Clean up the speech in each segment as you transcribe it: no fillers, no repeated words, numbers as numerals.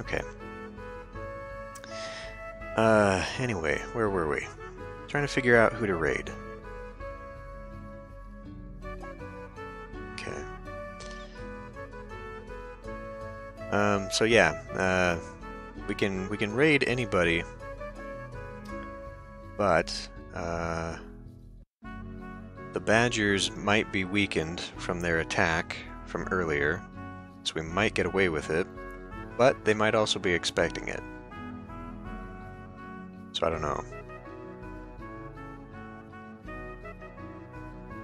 Okay. Anyway, where were we? Trying to figure out who to raid. Okay. So yeah, we can raid anybody, but the Badgers might be weakened from their attack from earlier, so we might get away with it, but they might also be expecting it. So I don't know.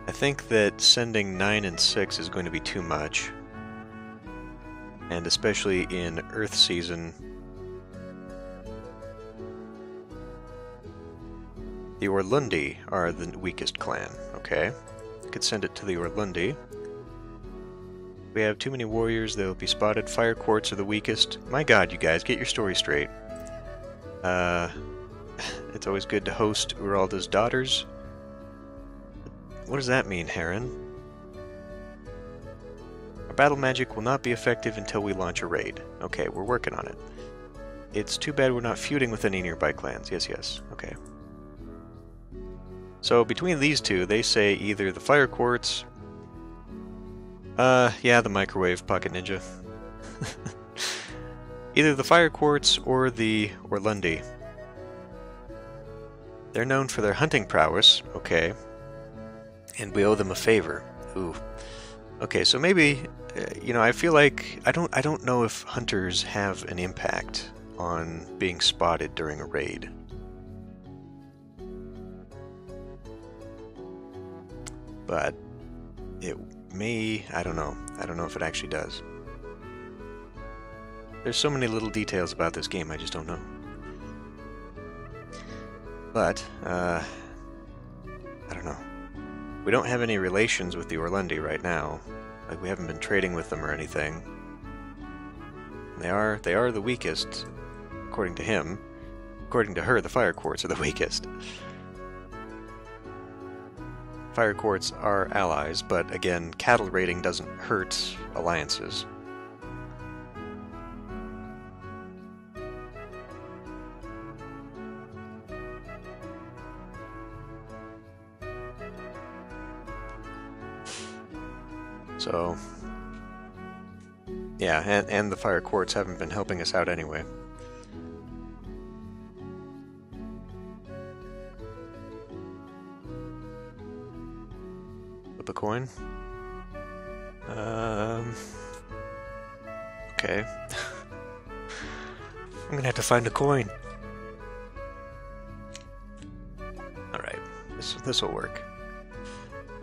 I think that sending 9 and 6 is going to be too much. And especially in Earth Season, the Orlundi are the weakest clan, okay? Could send it to the Orlundi. We have too many warriors, they'll be spotted. Fire Quartz are the weakest. My god, you guys, get your story straight. It's always good to host Uralda's daughters. What does that mean, Heron? Our battle magic will not be effective until we launch a raid. Okay, we're working on it. It's too bad we're not feuding with any nearby clans. Yes, yes. Okay. So between these two, they say either the Fire Quartz... yeah, the Microwave Pocket Ninja. Either the Fire Quartz or the Orlundi. They're known for their hunting prowess, okay. And we owe them a favor. Ooh. Okay, so maybe, you know, I feel like I don't know if hunters have an impact on being spotted during a raid. But it may, I don't know. I don't know if it actually does. There's so many little details about this game, I just don't know. But, I don't know. We don't have any relations with the Orlundi right now. Like, we haven't been trading with them or anything. They are the weakest, according to him. According to her, the Fire Quartz are the weakest. Fire Quartz are allies, but again, cattle raiding doesn't hurt alliances. So, yeah, and the Fire Quartz haven't been helping us out anyway. Flip a coin? Okay. I'm gonna have to find a coin. Alright, this will work.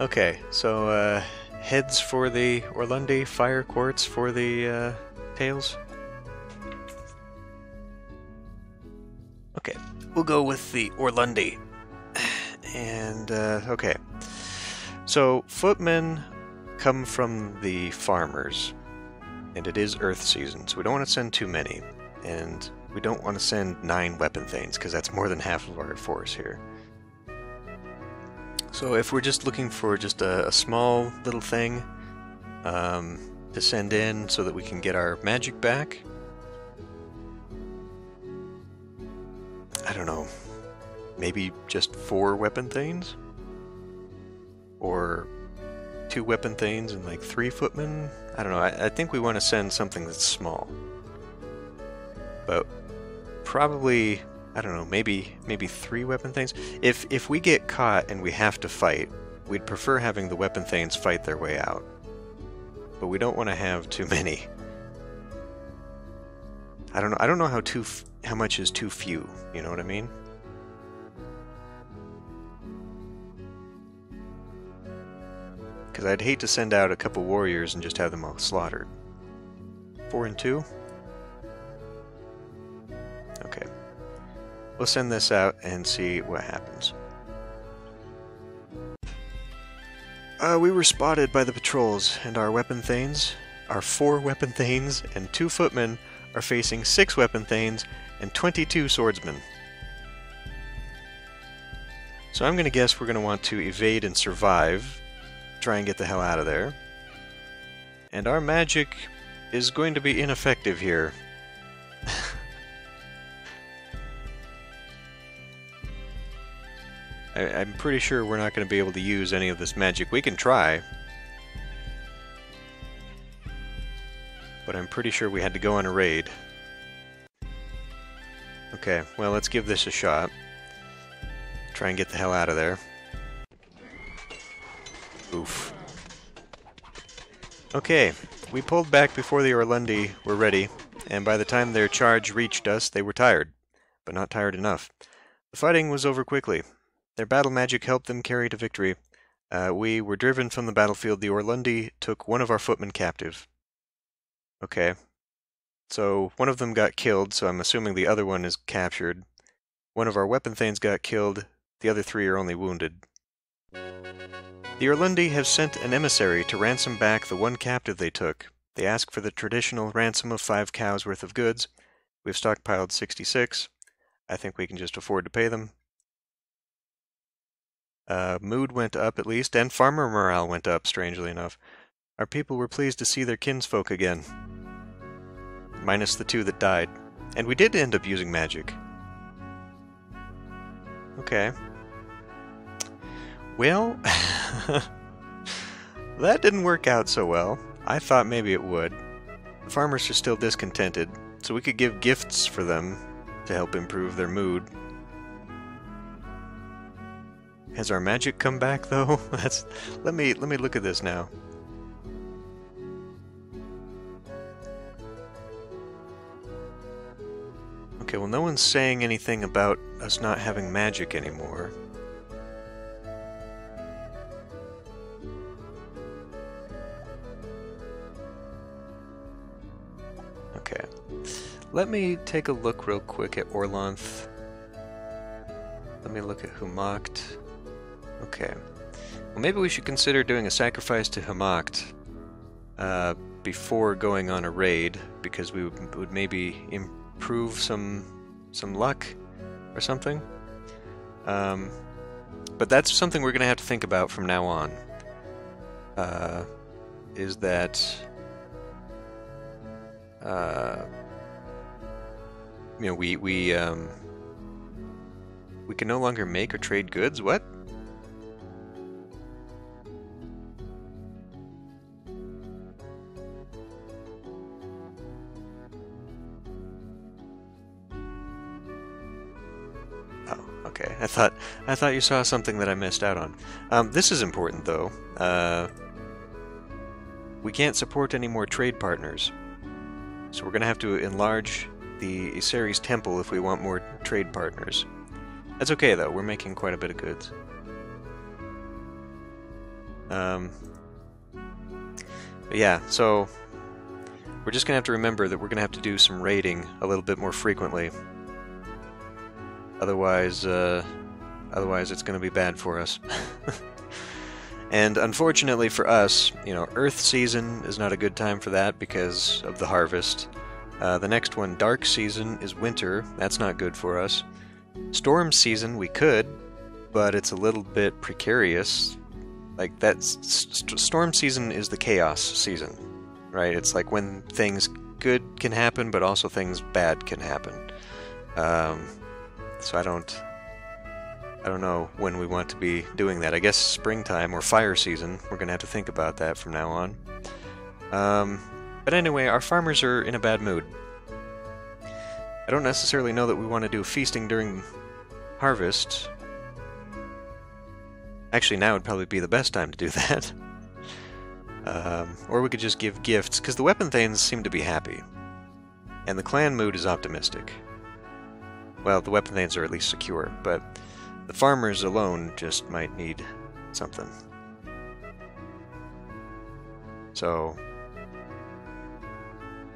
Okay, so, heads for the Orlundi, Fire Quartz for the tails. Okay, we'll go with the Orlundi. And, okay. So, footmen come from the farmers, and it is Earth Season, so we don't want to send too many. And we don't want to send 9 weapon thanes, because that's more than half of our force here. So if we're just looking for just a small little thing to send in so that we can get our magic back, I don't know, maybe just 4 weapon thanes? Or 2 weapon thanes and like 3 footmen? I don't know, I think we want to send something that's small. But probably... I don't know, maybe 3 weapon thanes? If we get caught and we have to fight, we'd prefer having the weapon thanes fight their way out. But we don't want to have too many. I don't know how much is too few, you know what I mean? Because I'd hate to send out a couple warriors and just have them all slaughtered. 4 and 2? Okay. We'll send this out and see what happens. We were spotted by the patrols, and our weapon thanes, our 4 weapon thanes and 2 footmen, are facing 6 weapon thanes and 22 swordsmen. So I'm going to guess we're going to want to evade and survive, try and get the hell out of there. And our magic is going to be ineffective here. I'm pretty sure we're not going to be able to use any of this magic. We can try, but I'm pretty sure we had to go on a raid. Okay, well, let's give this a shot. Try and get the hell out of there. Oof. Okay, we pulled back before the Orlundi were ready, and by the time their charge reached us, they were tired, but not tired enough. The fighting was over quickly. Their battle magic helped them carry to victory. We were driven from the battlefield. The Orlundi took one of our footmen captive. Okay. So, one of them got killed, so I'm assuming the other one is captured. One of our weapon thanes got killed. The other 3 are only wounded. The Orlundi have sent an emissary to ransom back the one captive they took. They ask for the traditional ransom of 5 cows worth of goods. We've stockpiled 66. I think we can just afford to pay them. Mood went up at least, and farmer morale went up, strangely enough. Our people were pleased to see their kinsfolk again. Minus the 2 that died. And we did end up using magic. Okay. Well, that didn't work out so well. I thought maybe it would. The farmers are still discontented, so we could give gifts for them to help improve their mood. Has our magic come back though? Let me look at this now. Okay, well, no one's saying anything about us not having magic anymore. Okay. Let me take a look real quick at Orlanth. Let me look at Humacht. Okay. Well, maybe we should consider doing a sacrifice to Humacht before going on a raid, because we would maybe improve some luck or something. But that's something we're going to have to think about from now on. Is that you know, we can no longer make or trade goods? What? Oh, okay. I thought you saw something that I missed out on. This is important though. We can't support any more trade partners. So we're going to have to enlarge the Isari's temple if we want more trade partners. That's okay though, we're making quite a bit of goods. But yeah, so we're just going to have to remember that we're going to have to do some raiding a little bit more frequently. Otherwise it's going to be bad for us. And unfortunately for us, you know, Earth season is not a good time for that because of the harvest. The next one, Dark season, is winter. That's not good for us. Storm season, we could, but it's a little bit precarious. Like, storm season is the chaos season, right? It's like when things good can happen, but also things bad can happen. So I don't know when we want to be doing that. I guess springtime or fire season. We're going to have to think about that from now on. But anyway, our farmers are in a bad mood. I don't necessarily know that we want to do feasting during harvest. Actually, now would probably be the best time to do that. Or we could just give gifts, because the weapon thanes seem to be happy. And the clan mood is optimistic. Well, the weapon thanes are at least secure, but the farmers alone just might need something. So,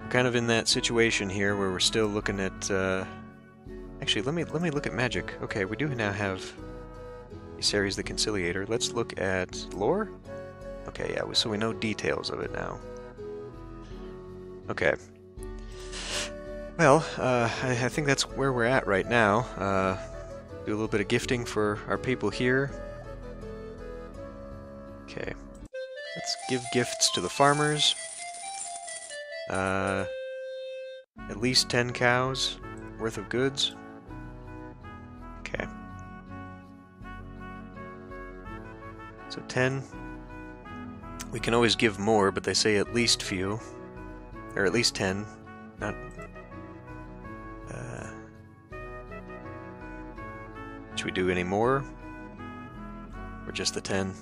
we're kind of in that situation here where we're still looking at, actually, let me look at magic. Okay, we do now have Isari's the Conciliator. Let's look at lore? Okay, yeah, so we know details of it now. Okay. Well, I think that's where we're at right now. Do a little bit of gifting for our people here. Okay. Let's give gifts to the farmers. At least 10 cows worth of goods. Okay. So 10. We can always give more, but they say at least few. Or at least 10. Not... should we do any more? Or just the 10?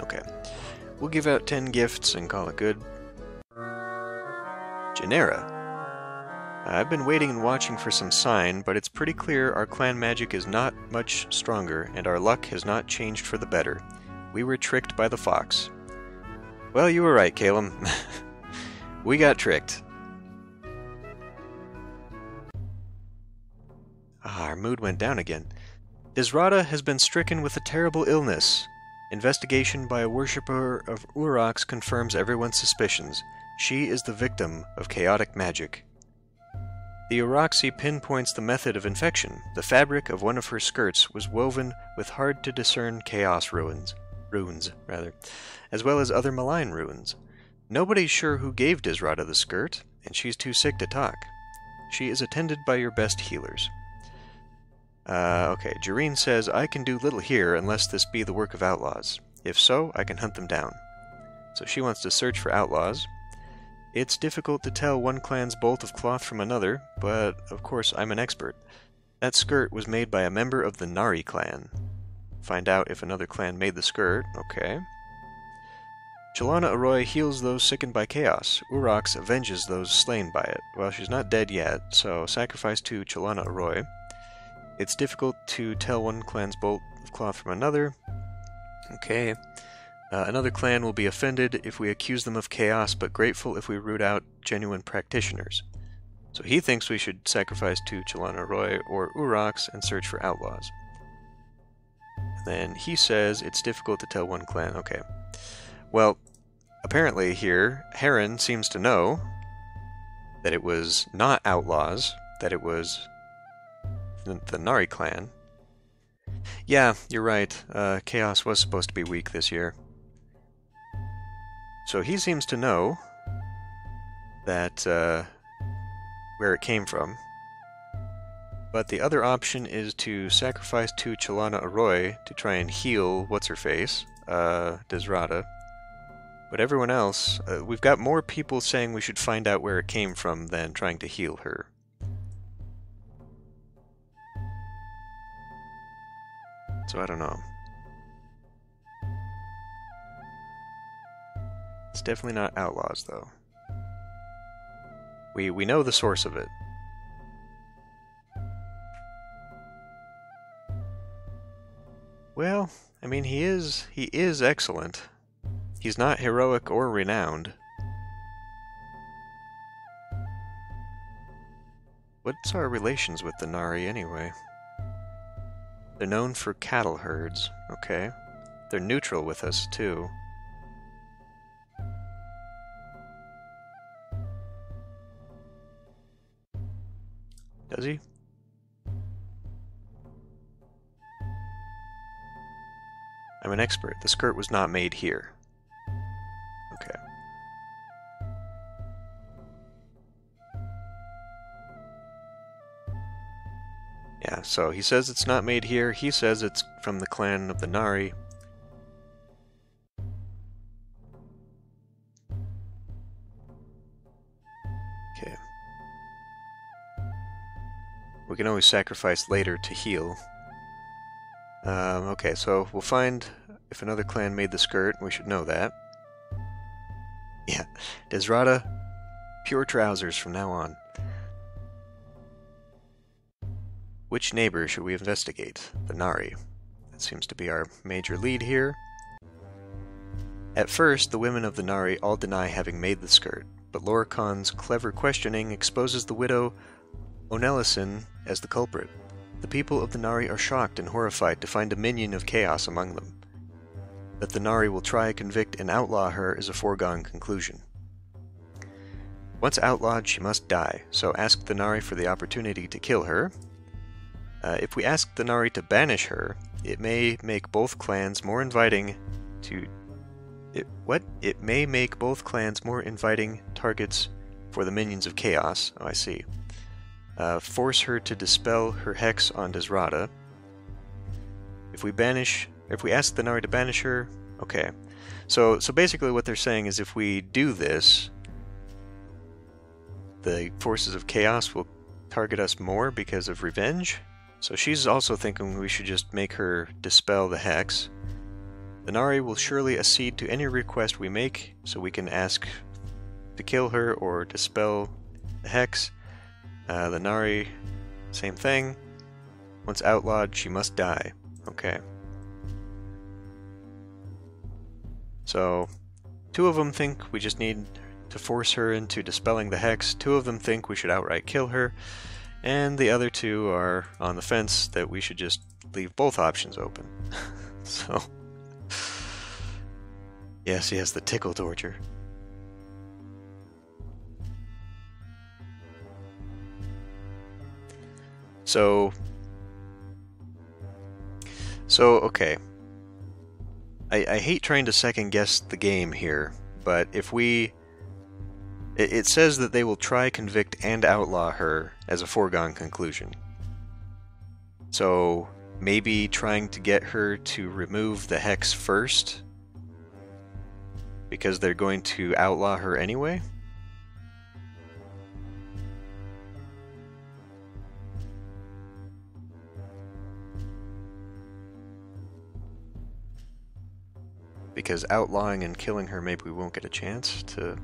Okay. We'll give out 10 gifts and call it good. Genera. I've been waiting and watching for some sign, but it's pretty clear our clan magic is not much stronger, and our luck has not changed for the better. We were tricked by the fox. Well, you were right, Calum. We got tricked. Our mood went down again. Disrata has been stricken with a terrible illness. Investigation by a worshipper of Urox confirms everyone's suspicions. She is the victim of chaotic magic. The Uroxy pinpoints the method of infection. The fabric of one of her skirts was woven with hard-to-discern chaos runes, as well as other malign runes. Nobody's sure who gave Disrata the skirt, and she's too sick to talk. She is attended by your best healers. Okay, Jareen says, I can do little here unless this be the work of outlaws. If so, I can hunt them down. So she wants to search for outlaws. It's difficult to tell one clan's bolt of cloth from another, but of course I'm an expert. That skirt was made by a member of the Nari clan. Find out if another clan made the skirt. Okay. Chalana Arroy heals those sickened by chaos. Urox avenges those slain by it. Well, she's not dead yet, so sacrifice to Chalana Arroy. It's difficult to tell one clan's bolt of cloth from another. Okay. Another clan will be offended if we accuse them of chaos, but grateful if we root out genuine practitioners. So he thinks we should sacrifice to Chalana Arroy or Urox and search for outlaws. And then he says it's difficult to tell one clan. Okay. Well, apparently here, Heron seems to know that it was not outlaws, that it was the Nari clan. Yeah, you're right. Chaos was supposed to be weak this year. So he seems to know that where it came from. But the other option is to sacrifice to Chalana Arroy to try and heal what's-her-face, Disrata. But everyone else, we've got more people saying we should find out where it came from than trying to heal her. So I don't know. It's definitely not outlaws, though. We know the source of it. Well, I mean, he is excellent. He's not heroic or renowned. What's our relations with the Nari, anyway? They're known for cattle herds. Okay. They're neutral with us, too. Does he? I'm an expert. The skirt was not made here. Okay. Yeah, so he says it's not made here. He says it's from the clan of the Nari. Okay. We can always sacrifice later to heal. Okay, so we'll find if another clan made the skirt. We should know that. Yeah, Disrata, pure trousers from now on. Which neighbor should we investigate? The Nari. That seems to be our major lead here. At first, the women of the Nari all deny having made the skirt, but Lorcan's clever questioning exposes the widow Onelison as the culprit. The people of the Nari are shocked and horrified to find a minion of chaos among them. that the Nari will try, convict, and outlaw her is a foregone conclusion. Once outlawed, she must die, so ask the Nari for the opportunity to kill her. If we ask the Nari to banish her, it may make both clans more inviting to... It may make both clans more inviting targets for the minions of chaos. Oh, I see. Force her to dispel her hex on Desrata. If we ask the Nari to banish her, okay. So basically what they're saying is if we do this, the forces of chaos will target us more because of revenge. So she's also thinking we should just make her dispel the hex. The Nari will surely accede to any request we make, so we can ask to kill her or dispel the hex. The Nari, same thing. Once outlawed, she must die. Okay. So, 2 of them think we just need to force her into dispelling the hex. 2 of them think we should outright kill her. And the other 2 are on the fence that we should just leave both options open. So... Yes, the tickle torture. So okay. I hate trying to second guess the game here, but if we... It says that they will try, convict, and outlaw her as a foregone conclusion. So maybe trying to get her to remove the hex first, because they're going to outlaw her anyway? Because outlawing and killing her, maybe we won't get a chance to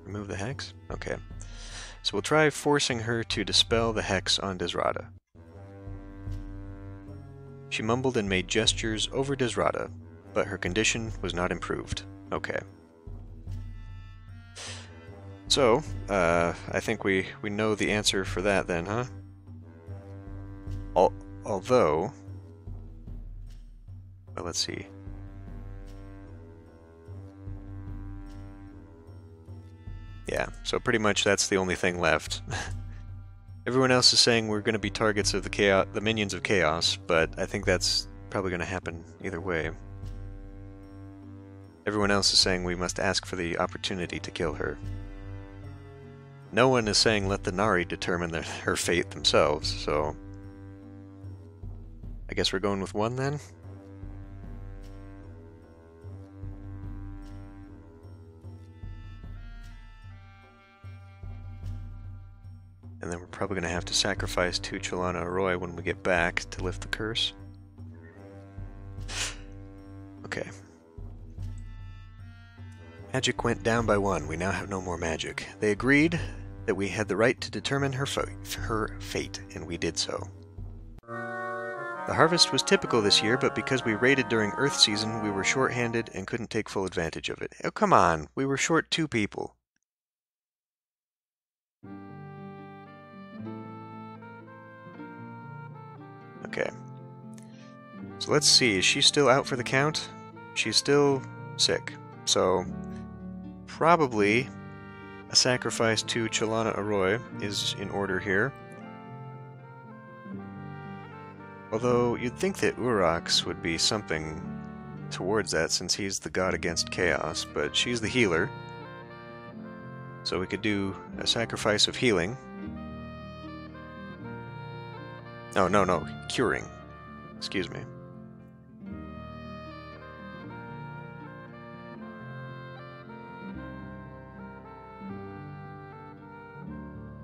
remove the hex? Okay. So we'll try forcing her to dispel the hex on Desrata. She mumbled and made gestures over Desrata, but her condition was not improved. Okay. So, I think we know the answer for that then, huh? Although... Well, let's see. Yeah, so pretty much that's the only thing left. Everyone else is saying we're going to be targets of the minions of chaos, but I think that's probably going to happen either way. Everyone else is saying we must ask for the opportunity to kill her. No one is saying let the Nari determine her fate themselves, so... I guess we're going with 1 then? And then we're probably going to have to sacrifice 2 Chalana Arroy when we get back to lift the curse. Okay. Magic went down by 1. We now have no more magic. They agreed that we had the right to determine her fate, and we did so. The harvest was typical this year, but because we raided during Earth season, we were short-handed and couldn't take full advantage of it. Oh, come on! We were short 2 people. Okay. So let's see, is she still out for the count? She's still sick. So, probably a sacrifice to Chalana Arroy is in order here. Although, you'd think that Urax would be something towards that since he's the god against chaos, but she's the healer. So we could do a sacrifice of healing. No, curing. Excuse me.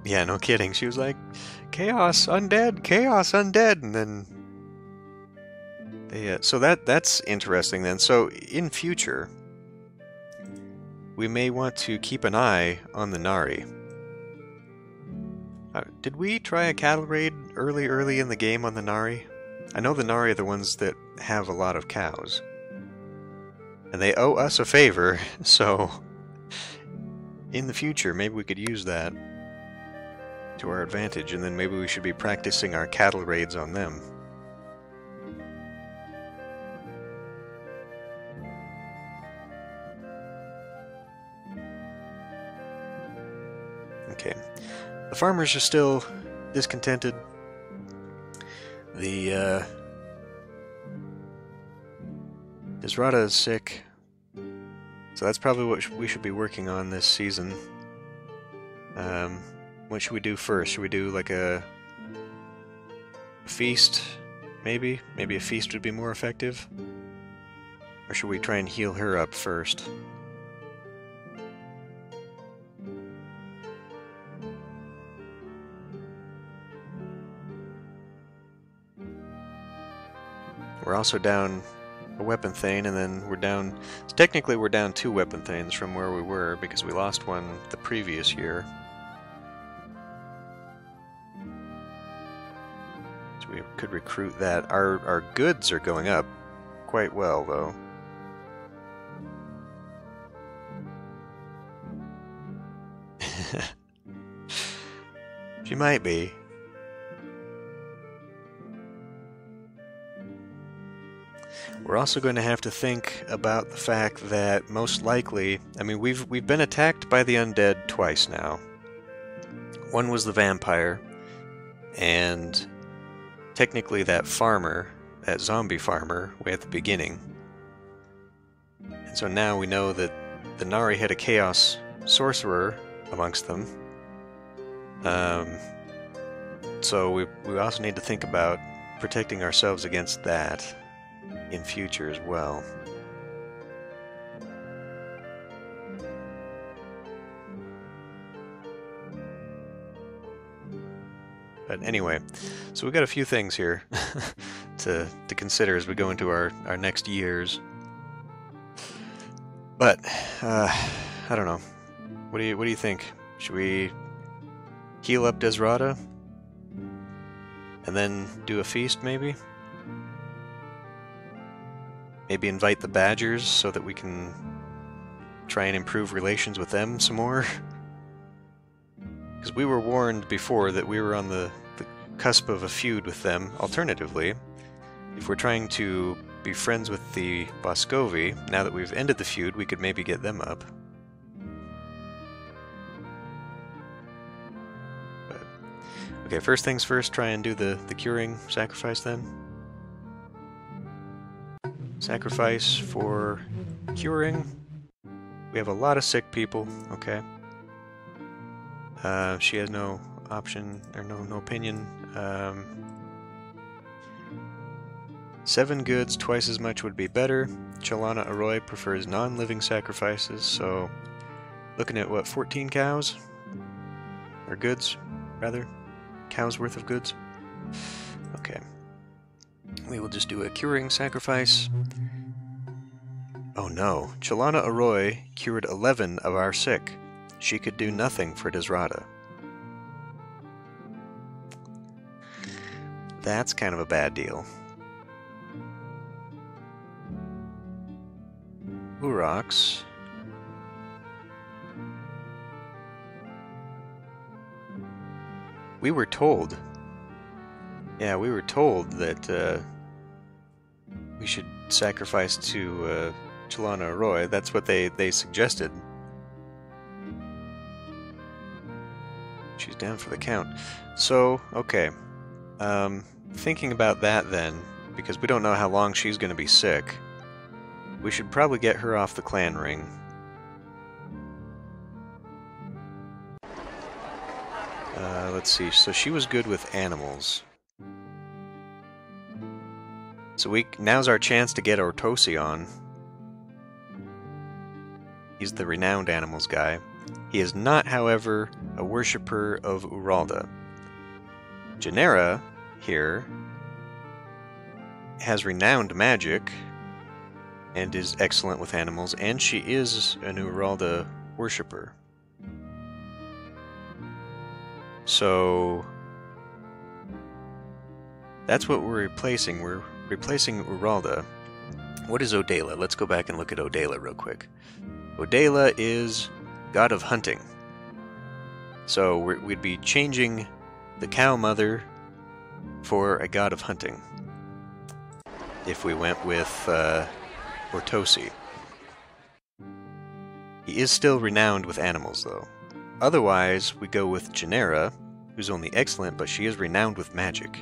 Yeah, no kidding. She was like, chaos, undead, and then they, so that's interesting then. So in future, we may want to keep an eye on the Nari. Did we try a cattle raid early in the game on the Nari? I know the Nari are the ones that have a lot of cows. And they owe us a favor, so in the future, maybe we could use that to our advantage, and then maybe we should be practicing our cattle raids on them. Okay. The farmers are still discontented. The, Disrata is sick. So that's probably what we should be working on this season. What should we do first? Should we do like a feast? Maybe? Maybe a feast would be more effective? Or should we try and heal her up first? We're also down a weapon thane, and then we're down... So technically we're down 2 weapon thanes from where we were, because we lost one the previous year. So we could recruit that. Our goods are going up quite well, though. She might be. We're also going to have to think about the fact that most likely, I mean, we've been attacked by the undead twice now. One was the vampire, and technically that farmer, that zombie farmer, way at the beginning. And so now we know that the Nari had a chaos sorcerer amongst them. So we also need to think about protecting ourselves against that in future as well. But anyway, so we've got a few things here to consider as we go into our next years. But I don't know. What do you think? Should we heal up Disrata and then do a feast, maybe? Maybe invite the Badgers so that we can try and improve relations with them some more. Because we were warned before that we were on the cusp of a feud with them. Alternatively, if we're trying to be friends with the Boscovi, now that we've ended the feud, we could maybe get them up. But, okay, first things first, try and do the curing sacrifice then. Sacrifice for curing. We have a lot of sick people, okay. She has no option, or no opinion. 7 goods, twice as much would be better. Chalana Arroy prefers non-living sacrifices, so looking at what, 14 cows? Or goods, rather. Cows worth of goods. Okay. We will just do a curing sacrifice. Oh no, Chalana Arroy cured 11 of our sick. She could do nothing for Disrata. That's kind of a bad deal. Urox. We were told. Yeah, we were told that we should sacrifice to Chalana Arroy. That's what they suggested. She's down for the count. So, okay. Thinking about that then, because we don't know how long she's going to be sick, we should probably get her off the clan ring. Let's see, so she was good with animals. So now's our chance to get Ortosi on. He's the renowned animals guy. He is not, however, a worshipper of Uralda. Genera, here, has renowned magic, and is excellent with animals, and she is an Uralda worshipper. So that's what we're replacing. We're replacing Uralda. What is Odela? Let's go back and look at Odela real quick. Odela is god of hunting. So we'd be changing the cow mother for a god of hunting if we went with Ortosi. He is still renowned with animals, though. Otherwise, we go with Genera, who's only excellent, but she is renowned with magic.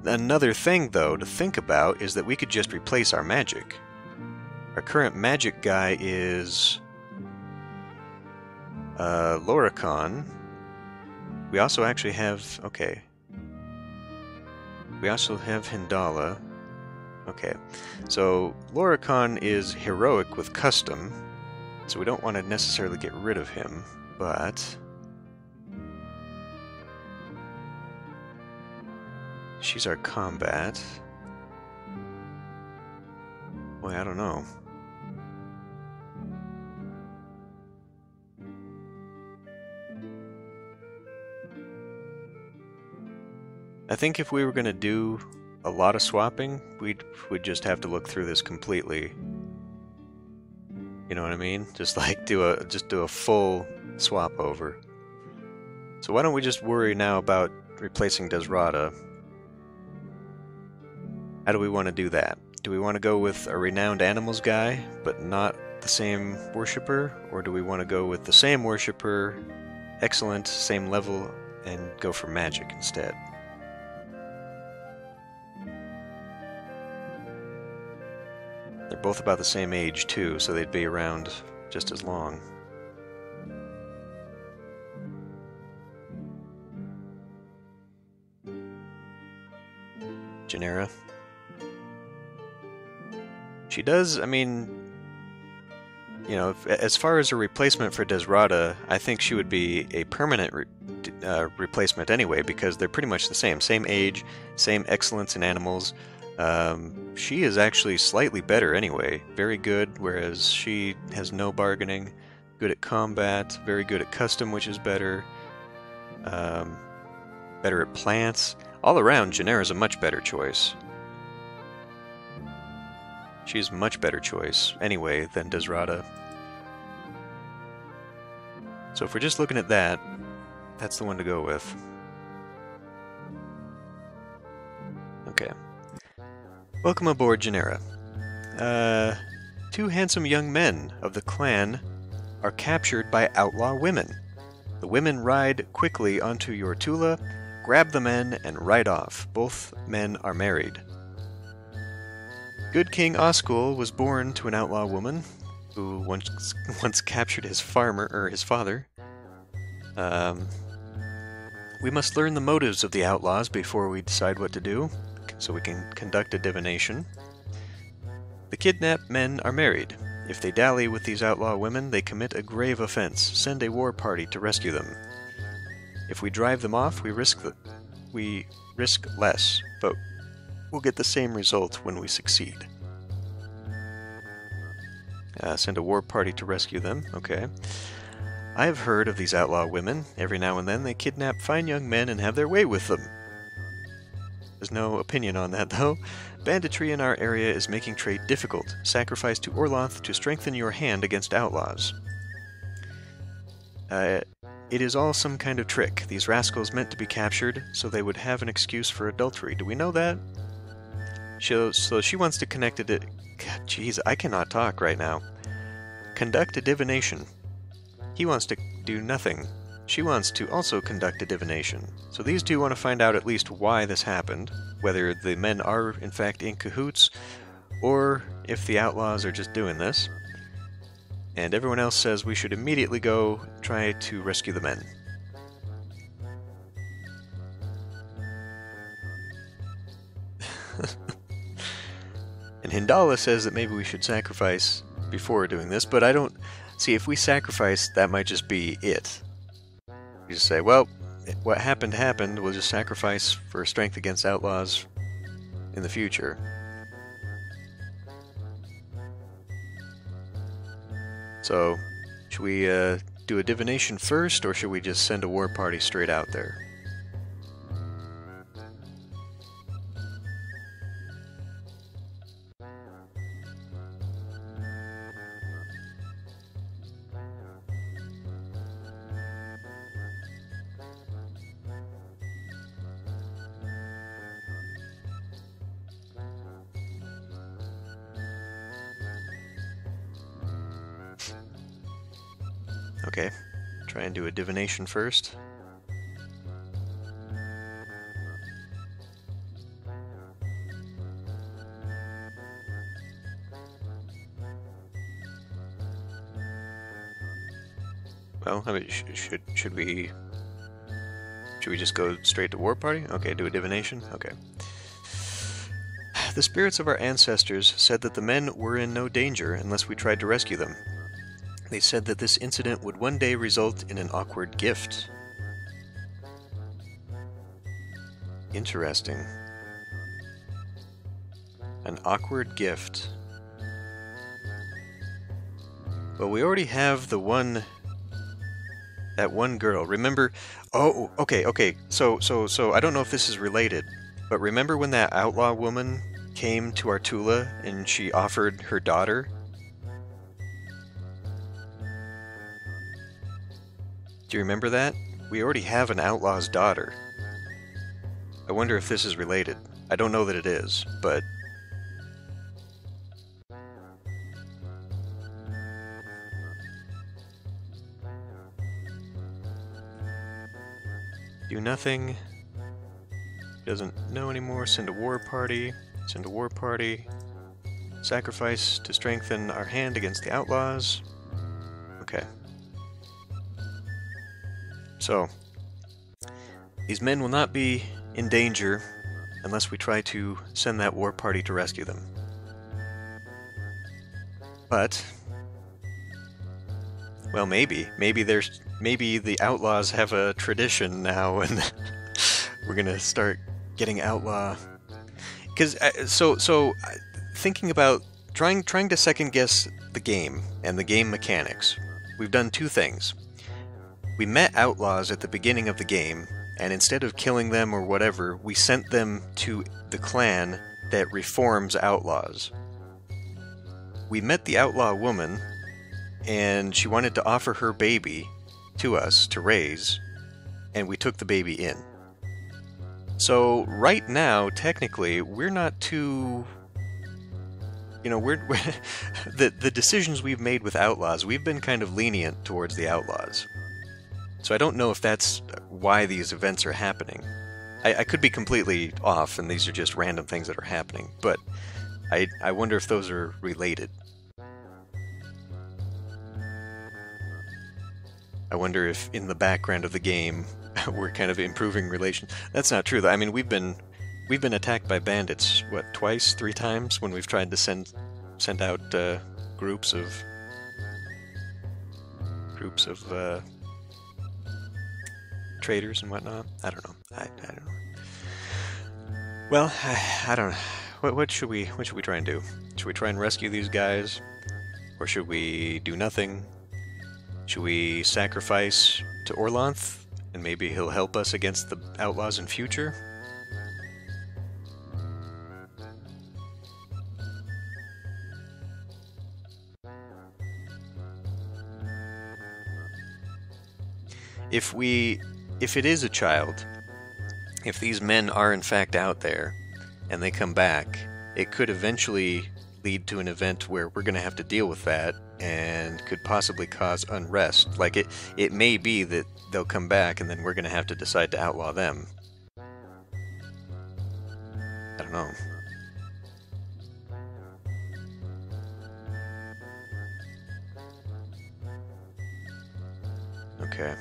Another thing, though, to think about is that we could just replace our magic. Our current magic guy is Loricon. We also actually have... okay. We also have Hindala. Okay, so Loricon is heroic with custom, so we don't want to necessarily get rid of him, but... she's our combat. Boy, I don't know. I think if we were going to do a lot of swapping, we'd just have to look through this completely. You know what I mean? Just like do a full swap over. So why don't we just worry now about replacing Desrata? How do we want to do that? Do we want to go with a renowned animals guy, but not the same worshipper? Or do we want to go with the same worshipper, excellent, same level, and go for magic instead? They're both about the same age, too, so they'd be around just as long. Genera. She does, I mean, you know, as far as a replacement for Desrata, I think she would be a permanent replacement anyway, because they're pretty much the same. Same age, same excellence in animals. She is actually slightly better anyway. Very good, whereas she has no bargaining. Good at combat, very good at custom, which is better. Better at plants. All around, Genera is a much better choice. She's a much better choice, anyway, than Desrata. So if we're just looking at that, that's the one to go with. Okay. Welcome aboard, Genera. Two handsome young men of the clan are captured by outlaw women. The women ride quickly onto your Tula, grab the men, and ride off. Both men are married. Good King Oscul was born to an outlaw woman who once captured his father. We must learn the motives of the outlaws before we decide what to do, so we can conduct a divination. The kidnapped men are married. If they dally with these outlaw women, they commit a grave offense. Send a war party to rescue them. If we drive them off, we risk less, but we'll get the same result when we succeed. Send a war party to rescue them. Okay. I have heard of these outlaw women. Every now and then they kidnap fine young men and have their way with them. There's no opinion on that, though. Banditry in our area is making trade difficult. Sacrifice to Orloth to strengthen your hand against outlaws. It is all some kind of trick. These rascals meant to be captured, so they would have an excuse for adultery. Do we know that? So she wants to connect it. God, jeez, I cannot talk right now. Conduct a divination. He wants to do nothing. She wants to also conduct a divination. So these two want to find out at least why this happened, whether the men are in fact in cahoots, or if the outlaws are just doing this. And everyone else says we should immediately go try to rescue the men. And Hindala says that maybe we should sacrifice before doing this, but I don't... See, if we sacrifice, that might just be it. You just say, well, what happened happened, we'll just sacrifice for strength against outlaws in the future. So, should we do a divination first, or should we just send a war party straight out there? Okay, try and do a divination first. Well, I mean, should we just go straight to War Party? Okay, do a divination? Okay. The spirits of our ancestors said that the men were in no danger unless we tried to rescue them. They said that this incident would one day result in an awkward gift. Interesting. An awkward gift. Well, we already have the one... that one girl. Remember... Oh, okay. So I don't know if this is related, but remember when that outlaw woman came to Artula and she offered her daughter? Do you remember that? We already have an outlaw's daughter. I wonder if this is related. I don't know that it is, but... Do nothing. Doesn't know anymore. Send a war party. Send a war party. Sacrifice to strengthen our hand against the outlaws. Okay. So, these men will not be in danger unless we try to send that war party to rescue them. But, well, maybe the outlaws have a tradition now, and we're gonna start getting outlaw. Because thinking about trying to second guess the game and the game mechanics, we've done two things. We met outlaws at the beginning of the game, and instead of killing them or whatever, we sent them to the clan that reforms outlaws. We met the outlaw woman, and she wanted to offer her baby to us to raise, and we took the baby in. So right now, technically, we're not too... You know, we're the decisions we've made with outlaws, we've been kind of lenient towards the outlaws. So I don't know if that's why these events are happening. I could be completely off, and these are just random things that are happening, but I wonder if those are related. I wonder if in the background of the game we're kind of improving relations. That's not true, though. I mean, we've been attacked by bandits, what, twice, 3 times when we've tried to send out groups of traders and whatnot. I don't know. I don't know. Well, I don't know. What should we try and do? Should we try and rescue these guys, or should we do nothing? Should we sacrifice to Orlanth, and maybe he'll help us against the outlaws in future? If it is a child, if these men are in fact out there, and they come back, it could eventually lead to an event where we're going to have to deal with that, and could possibly cause unrest. Like, it may be that they'll come back, and then we're going to have to decide to outlaw them. I don't know. Okay.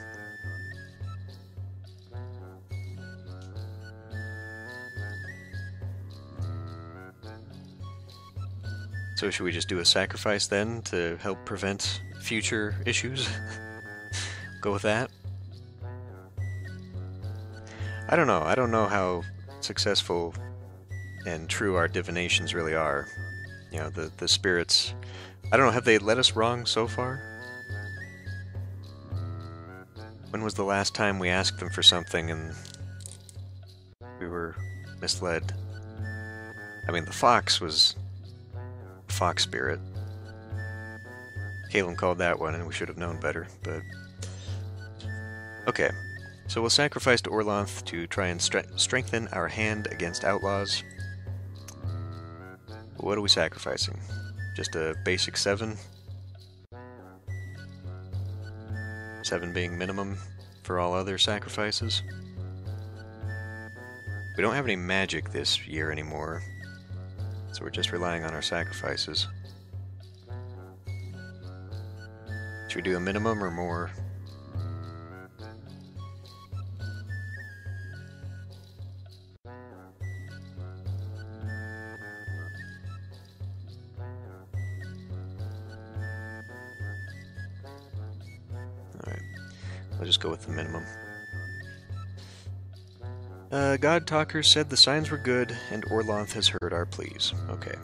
So should we just do a sacrifice then to help prevent future issues? Go with that? I don't know. I don't know how successful and true our divinations really are. You know, the spirits... I don't know, have they led us wrong so far? When was the last time we asked them for something and we were misled? I mean, the fox was... fox spirit. Caleb called that one, and we should have known better, but... Okay, so we'll sacrifice to Orlanth to try and strengthen our hand against outlaws. What are we sacrificing? Just a basic 7? 7 being minimum for all other sacrifices. We don't have any magic this year anymore, so we're just relying on our sacrifices. Should we do a minimum or more? Alright, I'll just go with the minimum. God Talker said the signs were good, and Orlanth has heard our pleas. Okay,